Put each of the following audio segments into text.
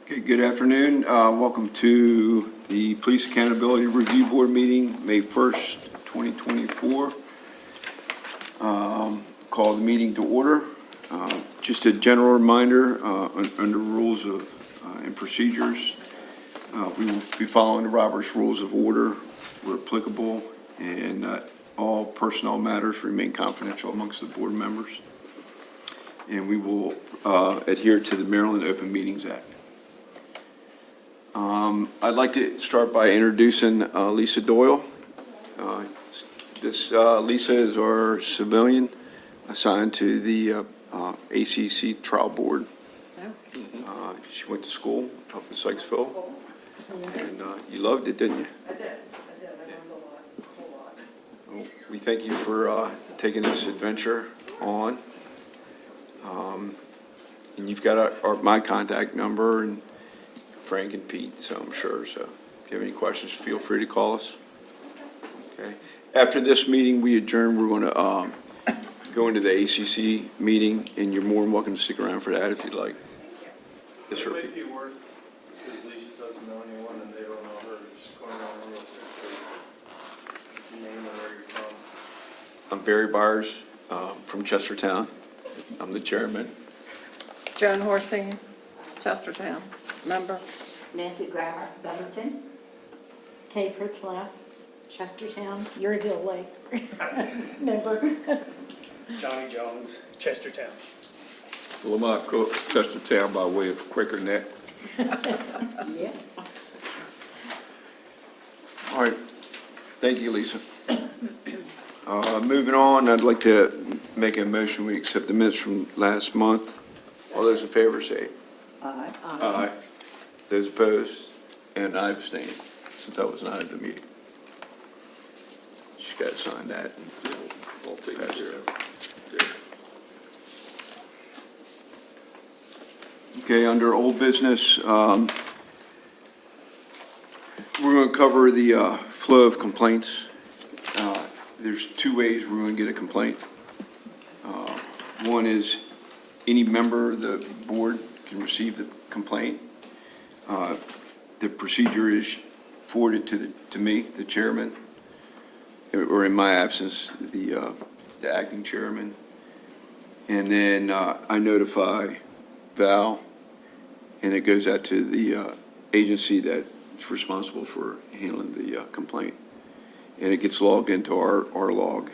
Okay, good afternoon. Welcome to the Police Accountability Review Board meeting, May 1st, 2024. Call the meeting to order. Just a general reminder, under rules of and procedures, we will be following the Robert's Rules of Order where applicable, and all personnel matters remain confidential amongst the board members. And we will adhere to the Maryland Open Meetings Act. I'd like to start by introducing Lisa Doyle. Lisa is our civilian assigned to the ACC trial board. She went to school up in Sykesville, and you loved it, didn't you? I did. I learned a whole lot. Well, we thank you for taking this adventure on. And you've got my contact number and Frank and Pete, so I'm sure. So if you have any questions, feel free to call us. Okay. After this meeting, we adjourn. We're going to go into the ACC meeting, and you're more than welcome to stick around for that if you'd like. Yes, sir. It might be worth, because Lisa doesn't know anyone and they don't know her, just going on real quick. Your name and where you're from. I'm Barry Byers from Chestertown. I'm the chairman. Joan Horsey, Chestertown, member. Nancy Grammer, Bennington. Kay Fritzlaff, Chestertown, Uriel Lake, member. Johnny Jones, Chestertown. Lamont Cook, Chestertown by way of Quaker Neck. Yeah. All right. Thank you, Lisa. Moving on, I'd like to make a motion. We accept the minutes from last month. All those in favor say Aye. Aye. those opposed, and I abstain since I was not at the meeting. Just got to sign that. I'll take Pass care it. of it. Okay, under old business, we're going to cover the flow of complaints. There's two ways we're going to get a complaint. One is any member of the board can receive the complaint. The procedure is forwarded to me, the chairman, or in my absence, the acting chairman. And then I notify Val, and it goes out to the agency that's responsible for handling the complaint. And it gets logged into our log.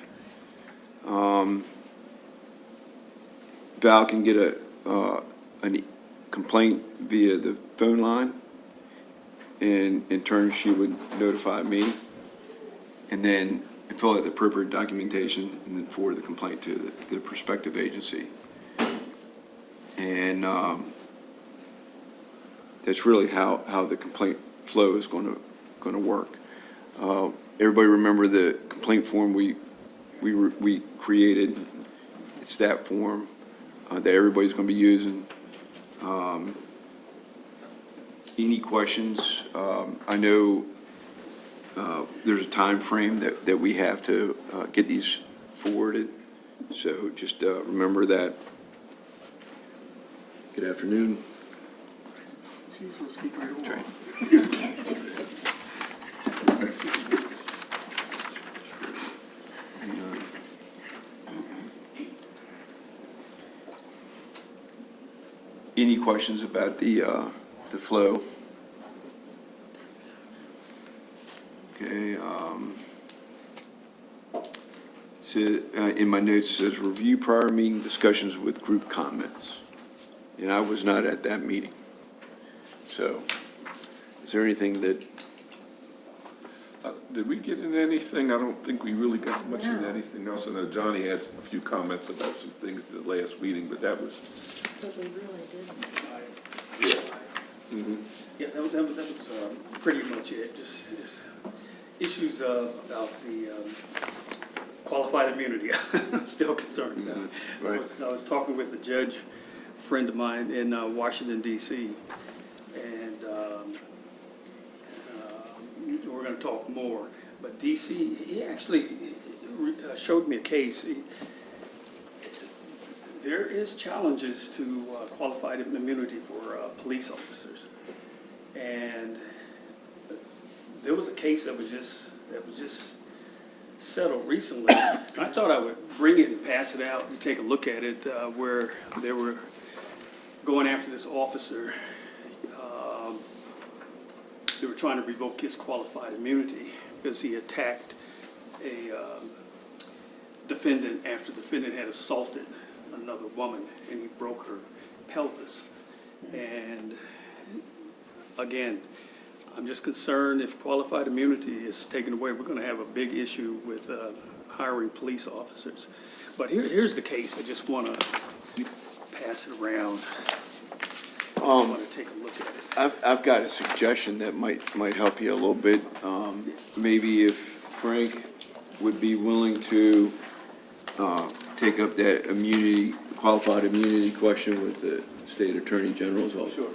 Val can get a complaint via the phone line, and in turn she would notify me, and then fill out the appropriate documentation, and then forward the complaint to the prospective agency. And that's really how the complaint flow is going to work. Everybody remember the complaint form we created? It's that form that everybody's going to be using. Any questions? I know there's a time frame that we have to get these forwarded, so just remember that. Good afternoon. Let's keep right on. That's right. Any questions about the flow? Okay. So in my notes it says review prior meeting discussions with group comments, and I was not at that meeting. So, is there anything that? Did we get into anything? I don't think we really got much into anything else. I know Johnny had a few comments about some things at the last meeting, but that was. But we really didn't. Yeah, that was pretty much it. Just issues about the qualified immunity. I'm still concerned about. Right. I was talking with a judge friend of mine in Washington, D.C., and we're going to talk more. But D.C., he actually showed me a case. there is challenges to qualified immunity for police officers. And there was a case that was just settled recently. I thought I would bring it and pass it out and take a look at it, where they were going after this officer. They were trying to revoke his qualified immunity because he attacked a defendant after the defendant had assaulted another woman, and he broke her pelvis. And again, I'm just concerned if qualified immunity is taken away, we're going to have a big issue with hiring police officers. But here's the case. I just want to pass it around. I want to take a look at it. I've got a suggestion that might help you a little bit. Maybe if Frank would be willing to take up that qualified immunity question with the State Attorney General's office. Sure.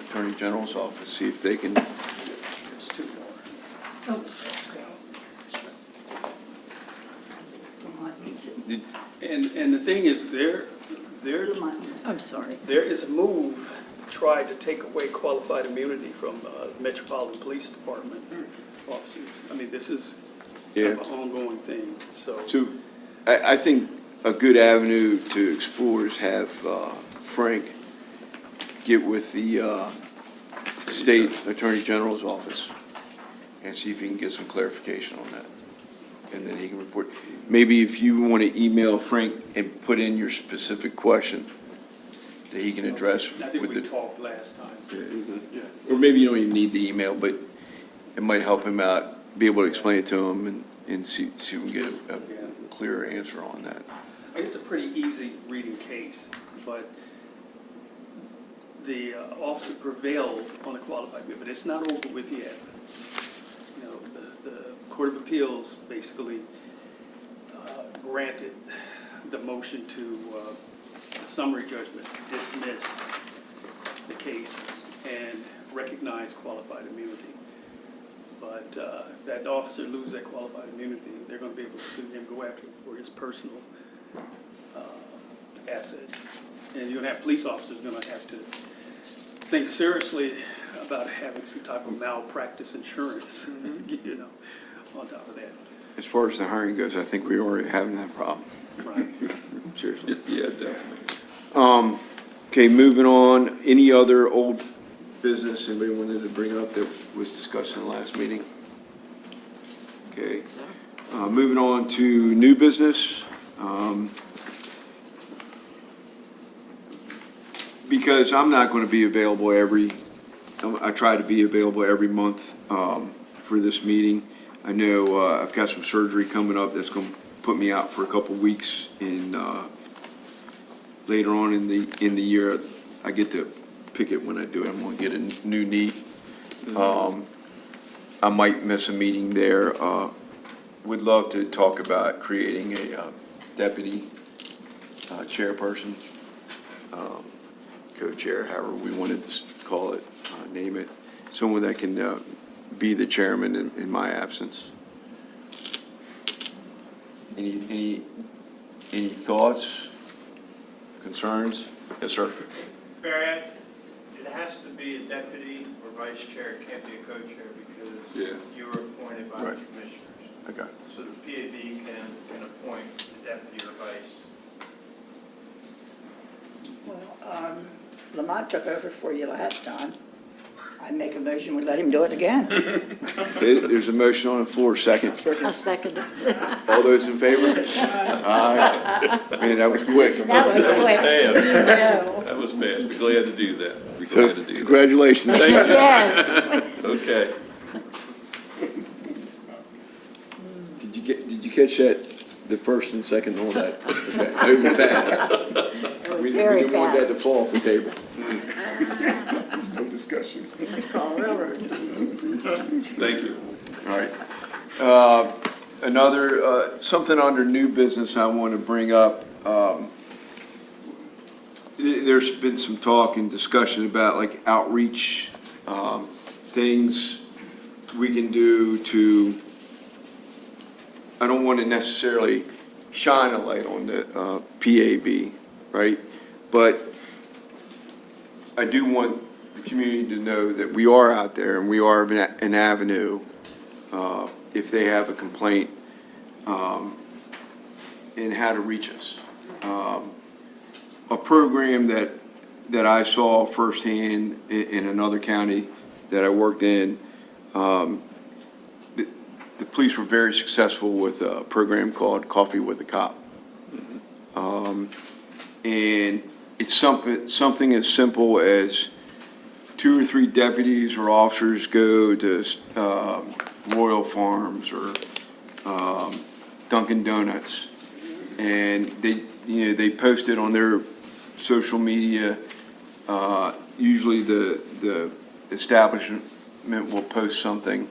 Attorney General's office, see if they can. There's two more. Lamont needs it. And the thing is, Lamont. I'm sorry. there is a move to try to take away qualified immunity from Metropolitan Police Department officers. I mean, this is kind of an ongoing thing, so. So I think a good avenue to explore is have Frank get with the State Attorney General's office and see if he can get some clarification on that. And then he can report. Maybe if you want to email Frank and put in your specific question that he can address I think with we the. talked last time. Yeah. Or maybe you don't even need the email, but it might help him out, be able to explain it to him and see if we can get a clearer answer on that. It's a pretty easy reading case, but the officer prevailed on the qualified immunity, but it's not over with yet. You know, the Court of Appeals basically granted the motion to the summary judgment to dismiss the case and recognize qualified immunity. But if that officer loses that qualified immunity, they're going to be able to sue him, go after him for his personal assets. And you're going to have police officers going to have to think seriously about having some type of malpractice insurance, you know, on top of that. As far as the hiring goes, I think we're already having that problem. Right. Seriously. Yeah, definitely. Okay, moving on. Any other old business anybody wanted to bring up that was discussed in the last meeting? Okay. Moving on to new business. Because I'm not going to be available I try to be available every month for this meeting. I know I've got some surgery coming up that's going to put me out for a couple weeks later on in the year. I get to pick it when I do it. I'm going to get a new knee. I might miss a meeting there. Would love to talk about creating a deputy chairperson, co-chair, however we wanted to call it, name it. Someone that can be the chairman in my absence. Any thoughts, concerns? Yes, sir. Barry, it has to be a deputy or vice chair, it can't be a co-chair because you were appointed by the Right. commissioners. Okay. So the PAB can appoint the deputy or vice. Well, Lamont took over for you last time. I make a motion, we let him do it again. There's a motion on the floor, second. I'll second it. All those in favor? Aye. Man, that was quick. That was quick. Fast. That was fast. Be glad to do that. Be So, glad to do that. congratulations. Thank you. Yes. Okay. Did you catch that, the first and second on that? Okay, it was fast. It was We very didn't want that to fast. fall off the table. No discussion. It's called railroad. Thank you. All right. Another, something under new business I want to bring up. There's been some talk and discussion about like outreach, things we can do to, I don't want to necessarily shine a light on the PAB, right? But I do want the community to know that we are out there and we are an avenue if they have a complaint and how to reach us. A program that I saw firsthand in another county that I worked in, the police were very successful with a program called Coffee with a Cop. And it's something as simple as 2 or 3 deputies or officers go to Royal Farms or Dunkin' Donuts, and they post it on their social media. Usually the establishment will post something.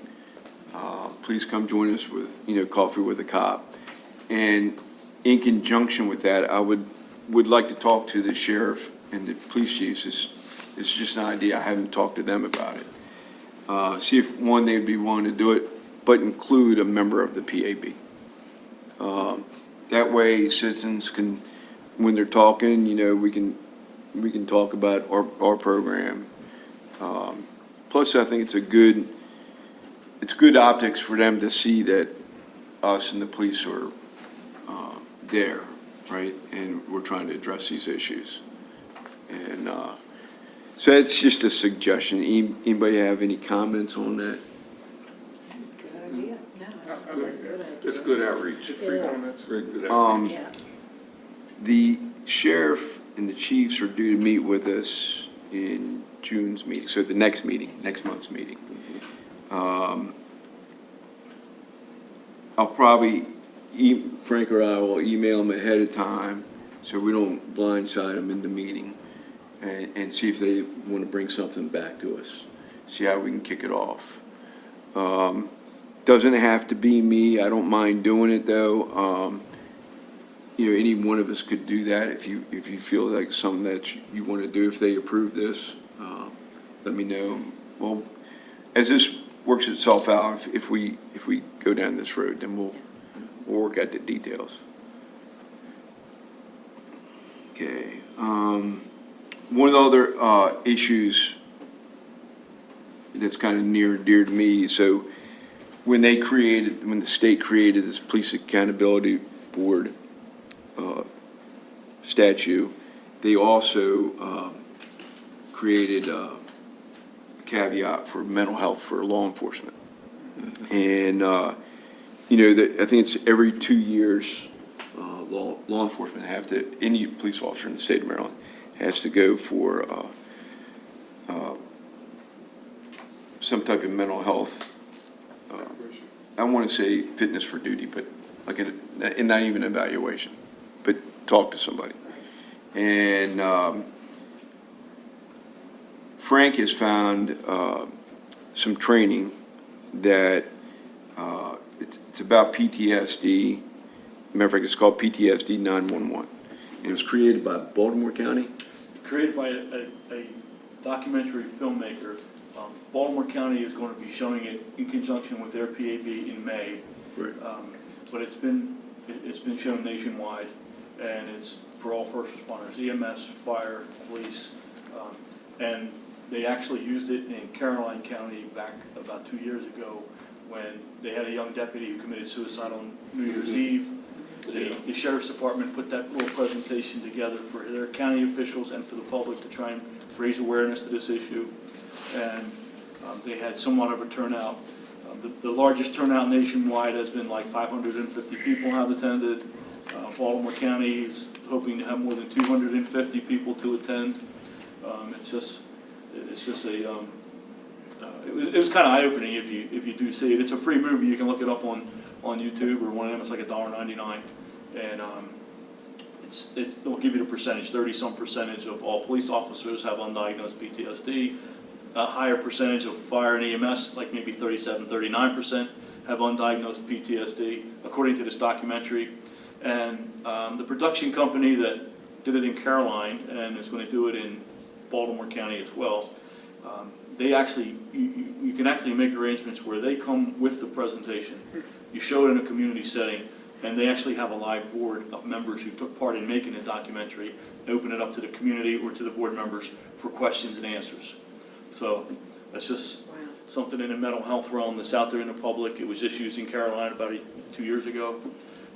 Please come join us with Coffee with a Cop. And in conjunction with that, I would like to talk to the sheriff and the police chiefs. It's just an idea. I haven't talked to them about it. See if they'd be willing to do it, but include a member of the PAB. That way, citizens can, when they're talking, we can talk about our program. Plus, I think it's good optics for them to see that us and the police are there, right? And we're trying to address these issues. And so it's just a suggestion. Anybody have any comments on that? Good idea. It's good outreach. It's very good outreach. Yeah. The sheriff and the chiefs are due to meet with us in June's meeting, so the next month's meeting. I'll probably, Frank or I will email them ahead of time so we don't blindside them in the meeting and see if they want to bring something back to us, see how we can kick it off. Doesn't have to be me. I don't mind doing it, though. Any one of us could do that if you feel like something that you want to do. If they approve this, let me know. Well, as this works itself out, if we go down this road, then we'll work out the details. Okay. One of the other issues that's kind of near and dear to me. So when the state created this Police Accountability Board statute, they also created a caveat for mental health for law enforcement. And, I think it's every 2 years, law enforcement any police officer in the state of Maryland has to go for some type of mental health. I want to say fitness for duty, but and not even evaluation, but talk to somebody. And Frank has found some training that it's about PTSD. Matter of fact, it's called PTSD 911. And it was created by Baltimore County. Created by a documentary filmmaker. Baltimore County is going to be showing it in conjunction with their PAB in May. Right. But it's been shown nationwide, and it's for all first responders, EMS, fire, police, and they actually used it in Caroline County back about 2 years ago when they had a young deputy who committed suicide on New Year's Eve. The sheriff's department put that little presentation together for their county officials and for the public to try and raise awareness to this issue, and they had somewhat of a turnout. The largest turnout nationwide has been like 550 people have attended. Baltimore County is hoping to have more than 250 people to attend. It was kind of eye-opening if you do see it. It's a free movie. You can look it up on YouTube or one of them. It's like $1.99, and it'll give you the percentage. 30-some percentage of all police officers have undiagnosed PTSD. A higher percentage of fire and EMS, like maybe 37, 39%, have undiagnosed PTSD, according to this documentary. And the production company that did it in Caroline and is going to do it in Baltimore County as well, they actually, you can actually make arrangements where they come with the presentation. You show it in a community setting, and they actually have a live board of members who took part in making the documentary open it up to the community or to the board members for questions and answers. So that's just something in the mental health realm that's out there in the public. It was just used in Carolina about 2 years ago.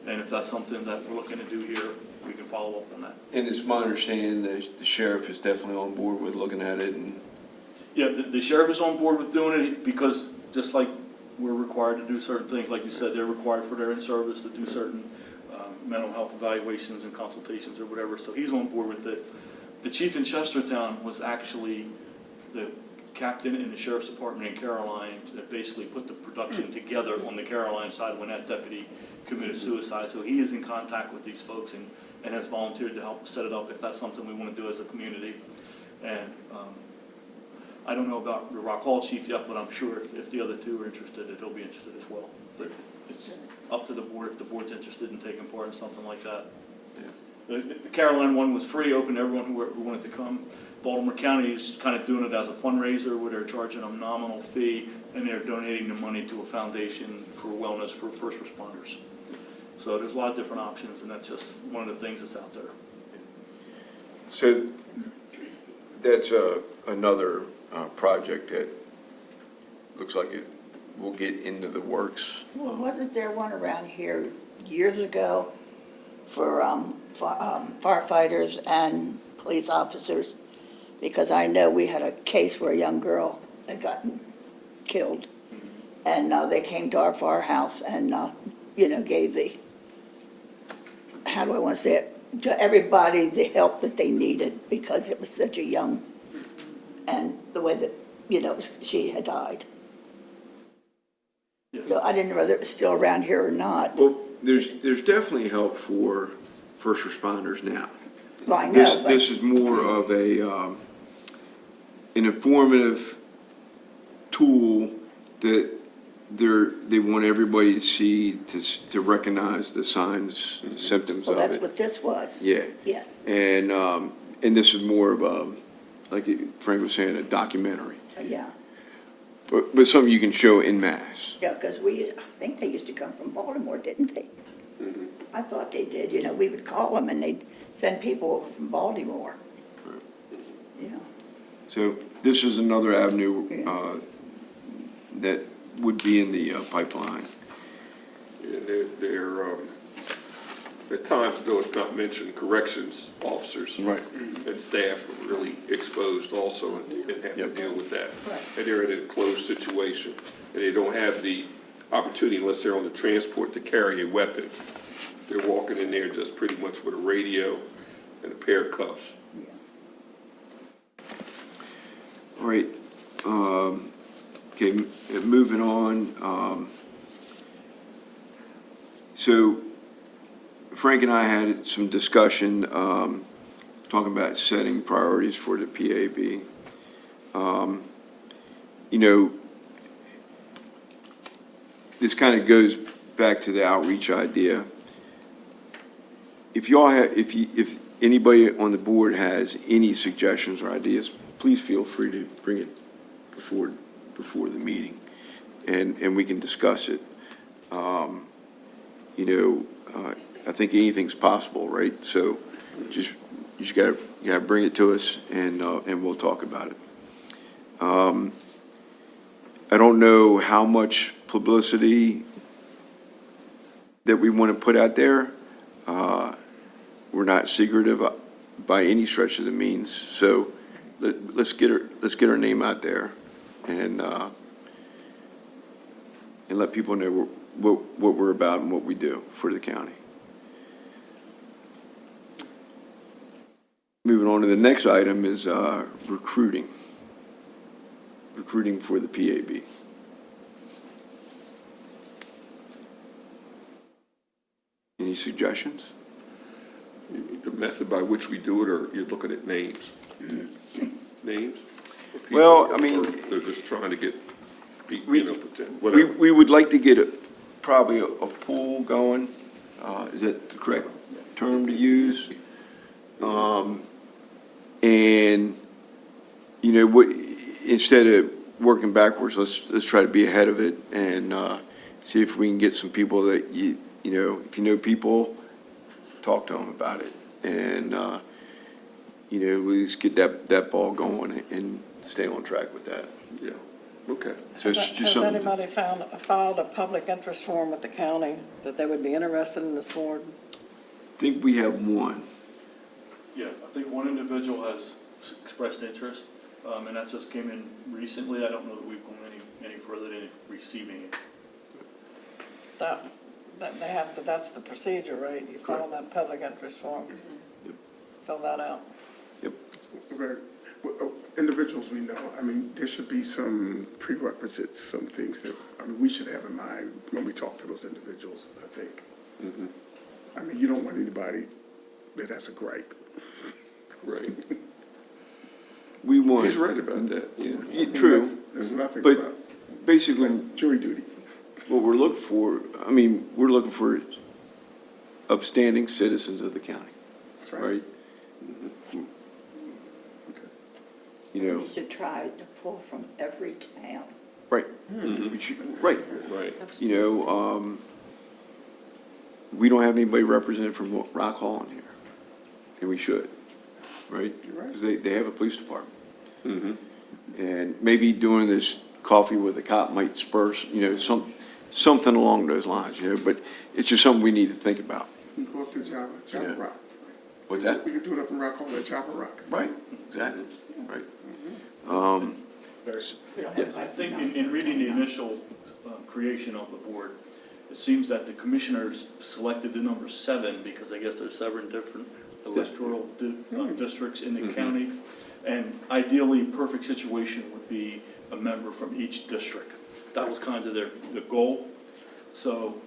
And if that's something that we're looking to do here, we can follow up on that. And it's my understanding that the sheriff is definitely on board with looking at it, and Yeah, the sheriff is on board with doing it because just like we're required to do certain things, like you said, they're required for their in-service to do certain mental health evaluations and consultations or whatever, so he's on board with it. The chief in Chestertown was actually the captain in the sheriff's department in Caroline that basically put the production together on the Caroline side when that deputy committed suicide. So he is in contact with these folks and has volunteered to help set it up if that's something we want to do as a community. And I don't know about the Rock Hall chief yet, but I'm sure if the other two are interested, that he'll be interested as well. But it's up to the board if the board's interested in taking part in something like that. The Caroline one was free, open to everyone who wanted to come. Baltimore County is kind of doing it as a fundraiser where they're charging a nominal fee and they're donating the money to a foundation for wellness for first responders. So there's a lot of different options, and that's just one of the things that's out there. so that's another project that looks like it will get into the works. Well, wasn't there one around here years ago for firefighters and police officers? Because I know we had a case where a young girl had gotten killed, and they came to our firehouse and, gave the, how do I want to say it, to everybody the help that they needed because it was such a young, and the way that, she had died. So I didn't know whether it was still around here or not. Well, there's definitely help for first responders now. Well, I know, This but is more of an informative tool that they want everybody to see, to recognize the signs, the symptoms well, of that's it. what this was. Yeah. Yes, And this is more of a, like Frank was saying, a documentary. yeah. But something you can show in mass. Yeah, because I think they used to come from Baltimore, didn't they? I thought they did, we would call them and they'd send people over from Baltimore. Yeah, So this is another avenue Yeah. that would be in the pipeline. And they're, at times, though it's not mentioned, corrections officers. Right. And staff are really exposed also and have to Yep. deal with that. Right. And they're in a closed situation, and they don't have the opportunity unless they're on the transport to carry a weapon. They're walking in there just pretty much with a radio and a pair of cuffs. yeah. All right. Okay, moving on. So Frank and I had some discussion talking about setting priorities for the PAB. This kind of goes back to the outreach idea. If y'all have, if anybody on the board has any suggestions or ideas, please feel free to bring it before the meeting, and we can discuss it. I think anything's possible, right? So you just gotta bring it to us, and we'll talk about it. I don't know how much publicity that we want to put out there. We're not secretive by any stretch of the means, so let's get our name out there and let people know what we're about and what we do for the county. Moving on to the next item is recruiting for the PAB. Any suggestions? The method by which we do it, or you're looking at names? Names? Or people, Well, I mean- or they're just trying to get, We- whatever. We would like to get probably a pool going. Is that the correct term to use? And, instead of working backwards, let's try to be ahead of it and see if we can get some people that, if you know people, talk to them about it. And you know, at least get that ball going and stay on track with that. Yeah, okay. So it's just Has something. anybody filed a public interest form with the county that they would be interested in this board? I think we have one. Yeah, I think one individual has expressed interest, and that just came in recently. I don't know that we've gone any further than receiving it. That they have to, that's the procedure, right? You file that public interest form. Fill that out. Right. Well, individuals we know, I mean, there should be some prerequisites, some things that, I mean, we should have in mind when we talk to those individuals, I think. I mean, you don't want anybody that has a gripe. Right. We want. He's right about that, yeah. True. That's what I think But about. It's basically, like jury duty. what we're looking for, I mean, we're looking for upstanding citizens of the county, That's right. right? You know, We should try to pull from every town. right. We should, right. Right. You know, we don't have anybody represented from Rock Hall in here, and we should, right? You're right. Because they have a police department. And maybe doing this coffee with a cop might spur, you know, something along those lines, you know, but it's just something we need to think about. We go up to Java Yeah. Rock. What's that? We could do it up in Rock Hall at Java Rock. Right, exactly, right. I think in reading the initial creation of the board, it seems that the commissioners selected the number 7 because I guess there's 7 different electoral districts in the county. And ideally, perfect situation would be a member from each district. That was kind of the goal. So,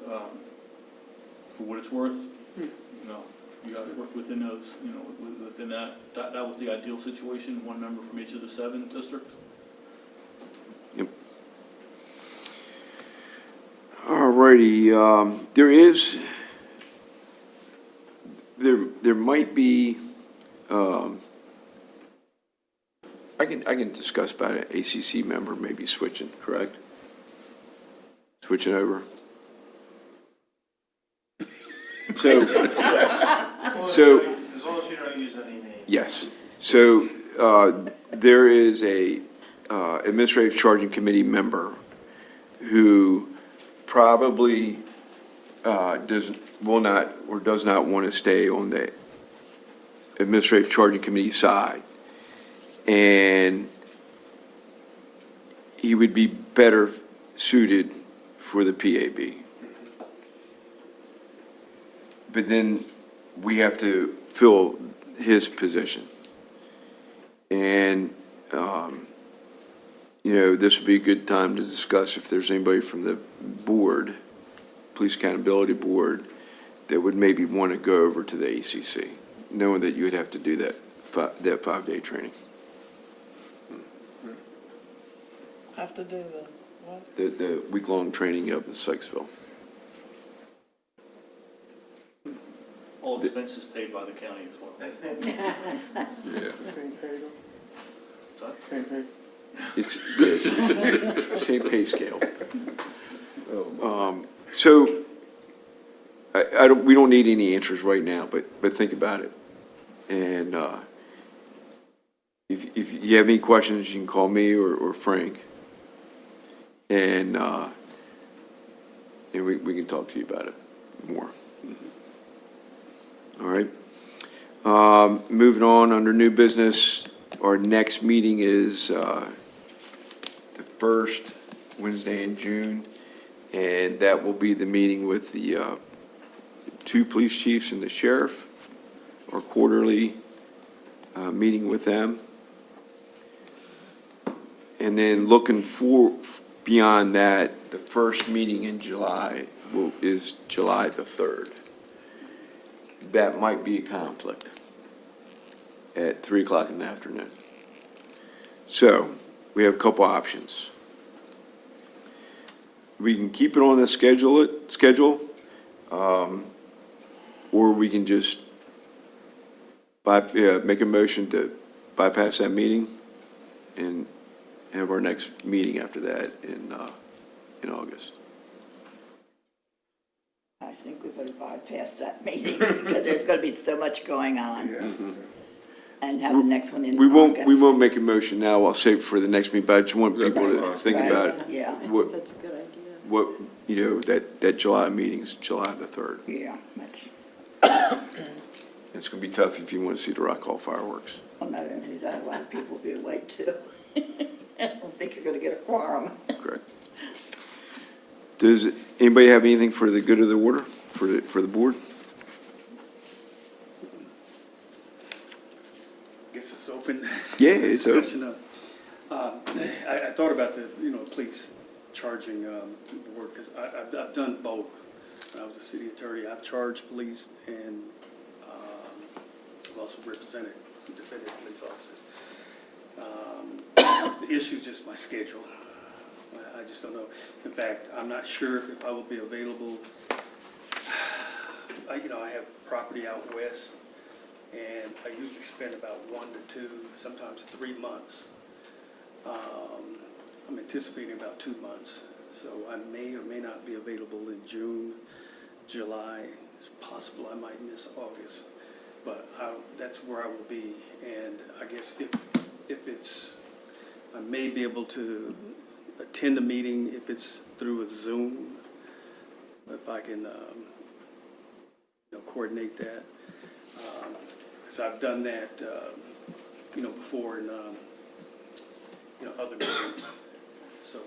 for what it's worth, you know, you got to work within those, you know, within that. That was the ideal situation, 1 member from each of the 7 districts. Yep. All righty, there might be, I can discuss about an ACC member maybe switching, correct? Switching over. So, As long as you don't use any names. yes. So, there is a administrative charging committee member who probably does not want to stay on the administrative charging committee side. And he would be better suited for the PAB. But then we have to fill his position. And, you know, this would be a good time to discuss if there's anybody from the board, Police Accountability Board, that would maybe want to go over to the ACC, knowing that you would have to do that 5-day training. Have to do the, what? The week-long training up in Sykesville. All expenses paid by the county as well. Yeah. It's the same pay though? So that's- Same pay? It's the same pay scale. So, we don't need any answers right now, but think about it. And if you have any questions, you can call me or Frank. And we can talk to you about it more. All right. Moving on, under new business, our next meeting is the first Wednesday in June, and that will be the meeting with the 2 police chiefs and the sheriff, our quarterly meeting with them. And then looking beyond that, the first meeting in July is July the 3rd. That might be a conflict at 3 o'clock in the afternoon. So we have a couple options. We can keep it on the schedule, or we can just make a motion to bypass that meeting and have our next meeting after that in August. I think we better bypass that meeting because there's going to be so much going on. Yeah. and have the next one in We August. won't make a motion now, I'll save it for the next meeting, but I just want people to think Right, about yeah. what, That's a good idea. what, you know, that July meeting's July the 3rd. Yeah, that's, It's gonna be tough if you want to see the Rock Hall fireworks. well, not only that, a lot of people will be away too. I don't think you're gonna get a quorum. Correct. Does anybody have anything for the good of the order, for the board? Guess it's open. Yeah, it's open. Discussion. I thought about the, police charging board, because I've done both. When I was a city attorney, I've charged police and I've also represented defendant police officers. The issue is just my schedule. I just don't know. In fact, I'm not sure if I will be available. I have property out west, and I usually spend about 1 to 2, sometimes 3 months. I'm anticipating about 2 months, so I may or may not be available in June, July. It's possible I might miss August, but that's where I will be. And I guess if it's, I may be able to attend a meeting if it's through a Zoom, if I can coordinate that. Because I've done that, before in, other meetings. So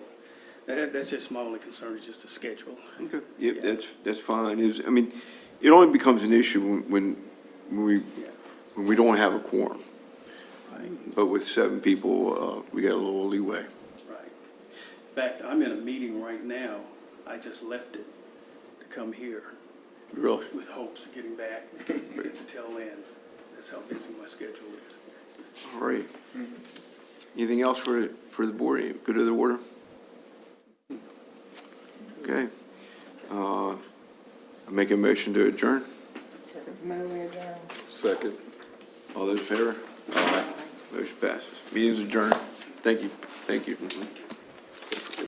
that's just my only concern, is just the schedule. Okay, yep, that's fine. I mean, it only becomes an issue when we don't have a quorum. Right. But with 7 people, we got a little leeway. Right. In fact, I'm in a meeting right now. I just left it to come here Really? with hopes of getting back at the tail end. That's how busy my schedule is. All right. Anything else for the board? Any good of the order? Okay. I make a motion to adjourn. Second. All those in favor? Motion passes. Meeting is adjourned. Thank you. Thank you.